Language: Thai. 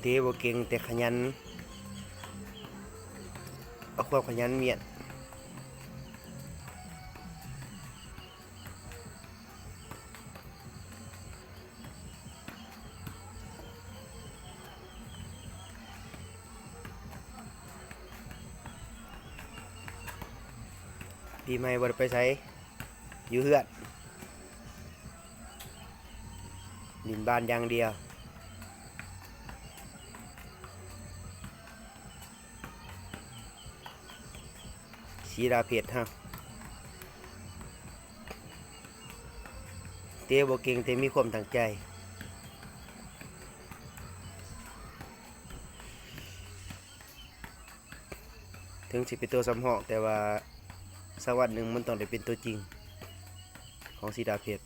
เตะบ่เก่งแต่ขยันเอาความขยันเมียนปีใหม่บ่ได้ไปไสอยู่เฮือนดินบ้านอย่างเดียวสีดาเพชรฮะเตะบ่เก่งแต่มีความตั้งใจถึงสิเป็นตัวสำรองแต่ว่าสักวันหนึ่งมันต้องได้เป็นตัวจริงของสีดาเพชร